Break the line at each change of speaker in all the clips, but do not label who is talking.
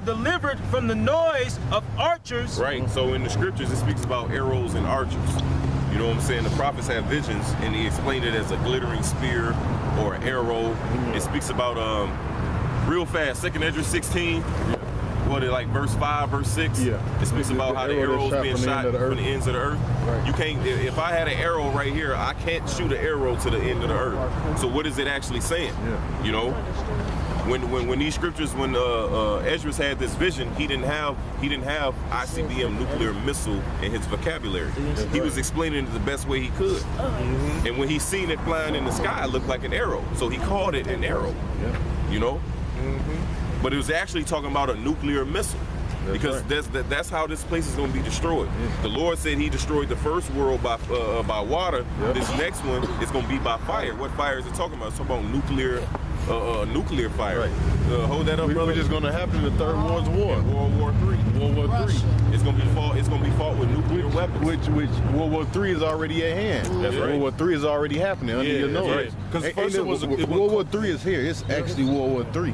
delivered from the noise of archers.
Right, so in the scriptures it speaks about arrows and archers. You know what I'm saying? The prophets have visions and he explained it as a glittering spear or an arrow. It speaks about, real fast, 2nd Esdras 16. What, like verse 5, verse 6?
Yeah.
It speaks about how the arrows being shot from the ends of the earth.
Right.
You can't, if I had an arrow right here, I can't shoot an arrow to the end of the earth. So what is it actually saying?
Yeah.
You know? When these scriptures, when Esdras had this vision, he didn't have ICBM nuclear missile in his vocabulary. He was explaining it the best way he could. And when he seen it flying in the sky, it looked like an arrow. So he called it an arrow. You know? But it was actually talking about a nuclear missile. Because that's how this place is going to be destroyed. The Lord said he destroyed the first world by water. This next one is going to be by fire. What fire is it talking about? It's talking about nuclear fire. Hold that up, brother.
Which is going to happen in the Third World War.
World War III.
World War III.
It's going to be fought with nuclear weapons.
Which World War III is already at hand.
That's right.
World War III is already happening under your nose.
Because first it was
World War III is here. It's actually World War III.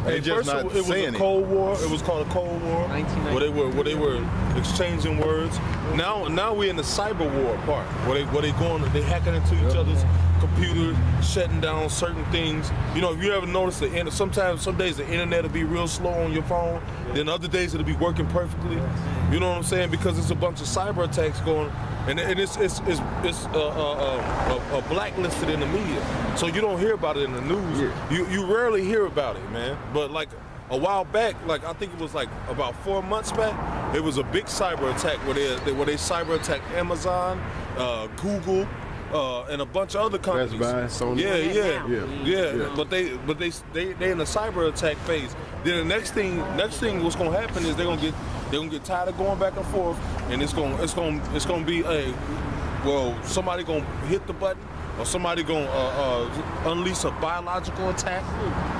They just not
it was
saying
a Cold War. It was called a Cold War. Where they were exchanging words. Now we're in the cyber war part. Where they hacking into each other's computers, shutting down certain things. You know, if you ever notice some days the internet will be real slow on your phone, then other days it'll be working perfectly. You know what I'm saying? Because it's a bunch of cyber attacks going, and it's blacklisted in the media, so you don't hear about it in the news. You rarely hear about it, man. But like a while back, like I think it was like about 4 months back, it was a big cyber attack where they cyber attacked Amazon, Google. And a bunch of other companies.
Best Buy, Sony.
Yeah. But they in the cyber attack phase. Then the next thing what's gonna happen is they're gonna get tired of going back and forth, and it's gonna be somebody gonna hit the button, or somebody gonna unleash a biological attack.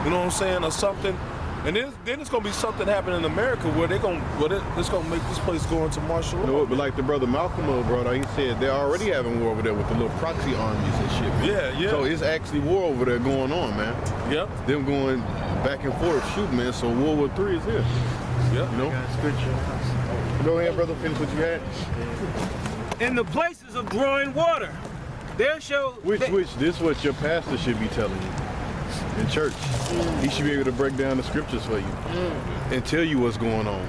You know what I'm saying, or something. And then it's gonna be something happening in America where it's gonna make this place go into martial law.
You know, but like the brother Malcolm brought out, he said they're already having war over there with the little proxy armies and shit. Man.
Yeah.
So it's actually war over there going on, man.
Yep.
Them going back and forth shooting, man. So World War III is here.
Yep.
You know. Go ahead, brother. Finish what you had.
In the places of drawing water, there shall
Which this is what your pastor should be telling you. In church, he should be able to break down the scriptures for you and tell you what's going on.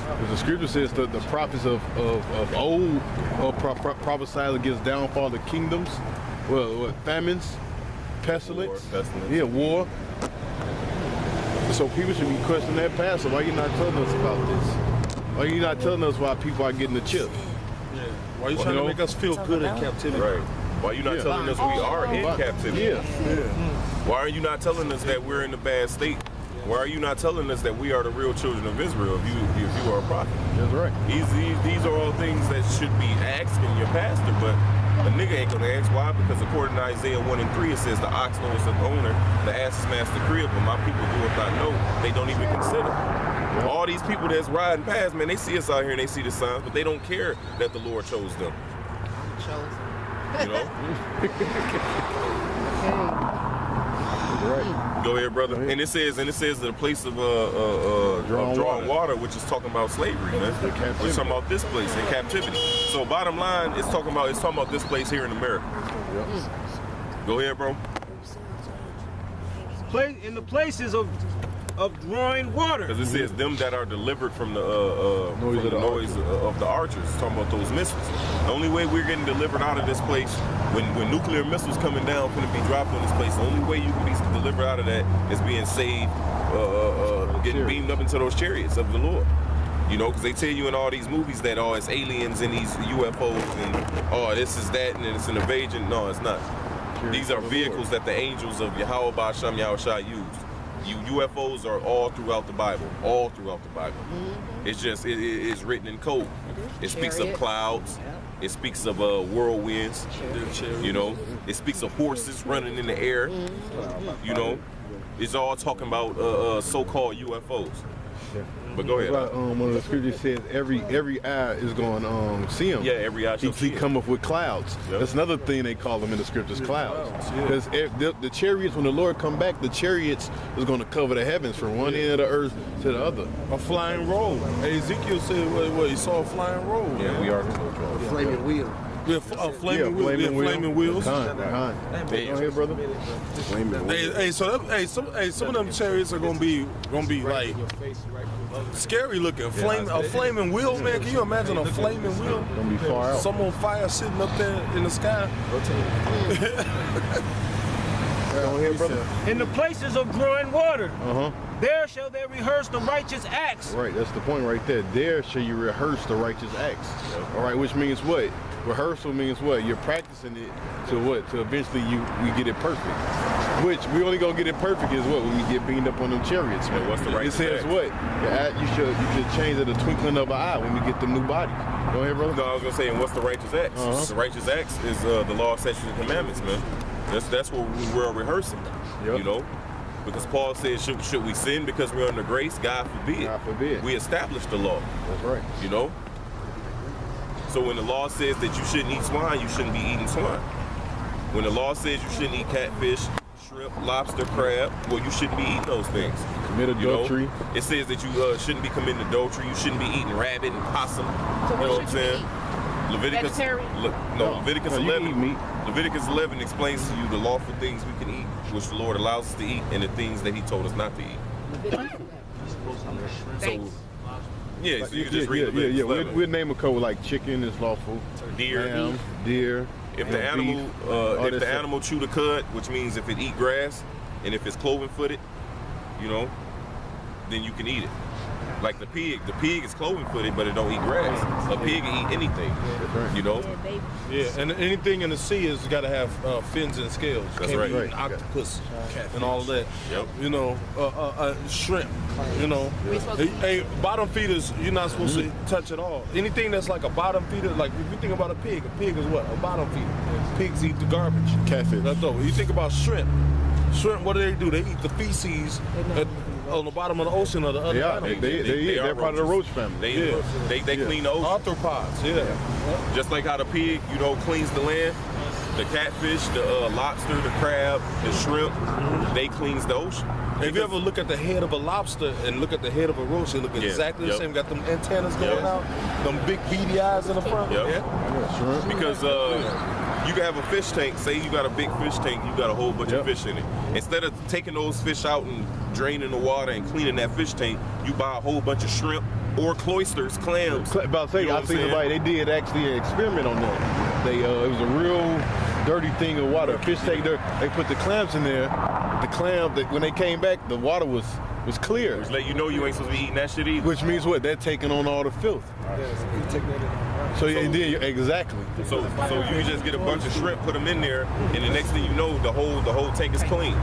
Because the scripture says that the prophets of old prophesied against downfall of kingdoms, famines, pestilence, war. So people should be questioning that pastor. Why are you not telling us about this? Why are you not telling us why people are getting the chip?
Why are you trying to make us feel good in captivity?
Right. Why are you not telling us we are in captivity? Why are you not telling us that we're in a bad state? Why are you not telling us that we are the real children of Israel if you are a prophet?
That's right.
These are all things that should be asking your pastor, but a nigga ain't gonna ask. Why? Because according to Isaiah 1 and 3, it says the ox knows the owner, the ass is master crib, but my people do not know. They don't even consider. All these people that's riding past, man, they see us out here and they see the signs, but they don't care that the Lord chose them. You know?
Right.
Go ahead, brother. And it says the place of drawing water, which is talking about slavery, man. It's talking about this place in captivity. So bottom line, it's talking about this place here in America. Go ahead, bro.
In the places of drawing water.
Because it says them that are delivered from the noise of the archers. It's talking about those missiles. The only way we're getting delivered out of this place, when nuclear missiles coming down, going to be dropped on this place, the only way you can be delivered out of that is being saved, getting beamed up into those chariots of the Lord. You know, because they tell you in all these movies that, it's aliens and these UFOs and, this is that and it's an invasion. No, it's not. These are vehicles that the angels of Yahweh Ba'Shem Yahushua used. UFOs are all throughout the Bible. All throughout the Bible. It's just, it's written in code. It speaks of clouds. It speaks of whirlwinds. You know, it speaks of horses running in the air. You know, it's all talking about so-called UFOs. But go ahead.
One of the scriptures says every eye is going to see him.
Yeah, every eye shall see
He
him.
come up with clouds.
Yep.
That's another thing they call them in the scriptures, clouds. Because the chariots, when the Lord come back, the chariots is going to cover the heavens from one end of the earth to the other.
A flying roll. Ezekiel said what he saw a flying roll.
Yeah, we are.
Flaming wheel.
Yeah, flaming wheels.
Go ahead, brother.
Some of them chariots are gonna be like scary looking. A flaming wheel, man. Can you imagine a flaming wheel?
Gonna be far out.
Some on fire sitting up there in the sky.
Go ahead, brother.
In the places of drawing water,
Uh-huh.
there shall they rehearse the righteous acts.
Right, that's the point right there. There shall you rehearse the righteous acts. All right, which means what? Rehearsal means what? You're practicing it to what? To eventually we get it perfect. Which we only gonna get it perfect is what? When we get beamed up on them chariots. Man.
What's the righteous
It says
acts?
what? You should change at the twinkling of an eye when we get them new bodies. Go ahead, brother.
No, I was gonna say, and what's the righteous acts?
Uh-huh.
The righteous acts is the law, statutes, and commandments, man. That's what we're rehearsing.
Yep.
You know, because Paul says, should we sin because we're under grace? God forbid.
God forbid.
We established the law.
That's right.
You know. So when the law says that you shouldn't eat swine, you shouldn't be eating swine. When the law says you shouldn't eat catfish, shrimp, lobster, crab, well, you shouldn't be eating those things.
Commit adultery.
You know? It says that you shouldn't be committing adultery. You shouldn't be eating rabbit and possum.
So
You know what I'm
should you
saying?
eat?
Leviticus.
Vegetarian?
Leviticus
No, you
11.
can eat meat.
Leviticus 11 explains to you the lawful things we can eat, which the Lord allows us to eat, and the things that He told us not to eat.
Thanks.
Yeah, so you can just read Leviticus 11.
We'll name a couple like chicken is lawful,
Deer.
lamb, deer.
If the animal,
beef, all
if
that
the
stuff.
animal chew the cud, which means if it eat grass, and if it's cloven-footed, you know, then you can eat it. Like the pig is cloven-footed, but it don't eat grass. A pig can eat anything, you know.
Yeah, and anything in the sea has got to have fins and scales.
That's
Can't
right.
be
Right.
octopus and all of that.
Yep.
You know, shrimp. You know, hey, bottom feeders, you're not supposed to touch at all. Anything that's like a bottom feeder, like if you think about a pig is what? A bottom feeder. Pigs eat the garbage.
Catfish.
That's all. You think about shrimp. Shrimp, what do? They eat the feces on the bottom of the ocean or the other
Yeah,
animals.
they're part of the roach family.
They clean the ocean.
Arthropods, yeah.
Just like how the pig, you know, cleans the land. The catfish, the lobster, the crab, the shrimp, they cleans the ocean.
If you ever look at the head of a lobster and look at the head of a roach, they look exactly the same. Got them antennas going out, them big beady eyes in the front.
Yep.
Yeah.
Shrimp.
Because you can have a fish tank. Say you got a big fish tank, you got a whole bunch of fish in it. Instead of taking those fish out and draining the water and cleaning that fish tank, you buy a whole bunch of shrimp or cloysters, clams.
About to say,
You know
I
what
seen
I'm
somebody, they did actually an experiment on that. They it was a real dirty thing of water. Fish tank there, they put the clams in there. The clam, when they came back, the water was clear.
Just let you know you ain't supposed to be eating that shit either.
Which means what? They're taking on all the filth. So and then exactly.
So you can just get a bunch of shrimp, put them in there, and the next thing you know, the whole tank is clean.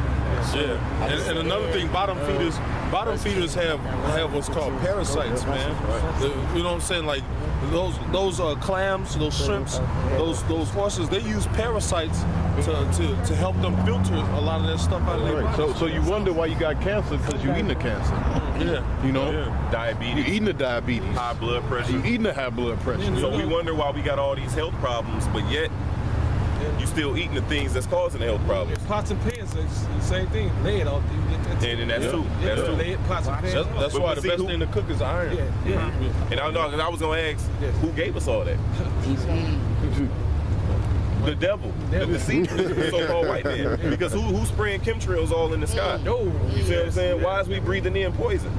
Yeah. And another thing, bottom feeders have what's called parasites, man. You know what I'm saying? Like those clams, those shrimps, those oysters, they use parasites to help them filter a lot of that stuff out of their bodies.
So you wonder why you got cancer because you eating the cancer.
Yeah.
You know?
Yeah. Diabetes,
You eating the diabetes.
high blood pressure.
You eating the high blood pressure.
So we wonder why we got all these health problems, but yet you still eating the things that's causing the health problems.
Pots and pans, it's the same thing. Lead, all you get that.
And that's true. That's true.
Lead, pots and pans.
That's
But
why the
see,
best
who-
thing to cook is iron.
Yeah.
And I was gonna ask, who gave us all that? The devil, the deceiver, so-called white man. Because who's spraying chemtrails all in the sky?
No.
You see what I'm saying? Why is we breathing in poison?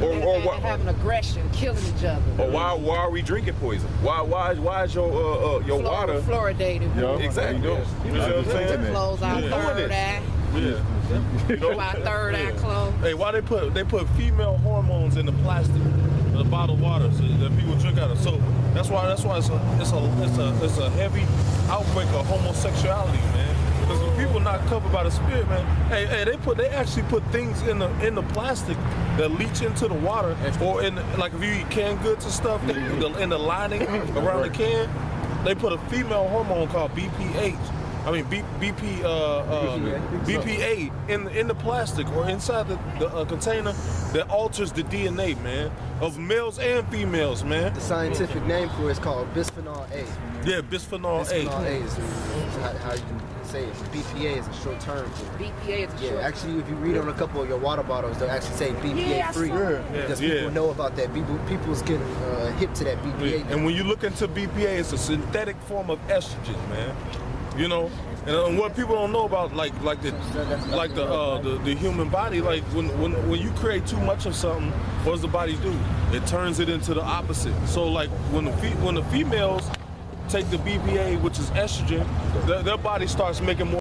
Or
They're
why?
having aggression, killing each other.
Or why are we drinking poison? Why is your water?
Fluoridated.
Yeah.
Exactly.
There you go.
You know what I'm saying?
Close our third eye.
You know?
Our third eye closed.
Hey, why they put female hormones in the plastic, in the bottled water so that people drink out of? So that's why it's a heavy outbreak of homosexuality, man. Because the people not covered by the spirit, man. Hey, they actually put things in the plastic that leach into the water, or like if you eat canned goods and stuff, in the lining around the can, they put a female hormone called BPH. BPA in the plastic or inside the container that alters the DNA, man, of males and females, man.
The scientific name for it is called bisphenol A.
Yeah, bisphenol A.
Bisphenol A is how you can say it. BPA is a short term for it.
BPA is a short.
Actually, if you read on a couple of your water bottles, they'll actually say BPA free. Because people know about that. People's getting hip to that BPA.
And when you look into BPA, it's a synthetic form of estrogen, man. You know, and what people don't know about, like the human body, like when you create too much of something, what does the body do? It turns it into the opposite. So like when the females take the BPA, which is estrogen, their body starts making more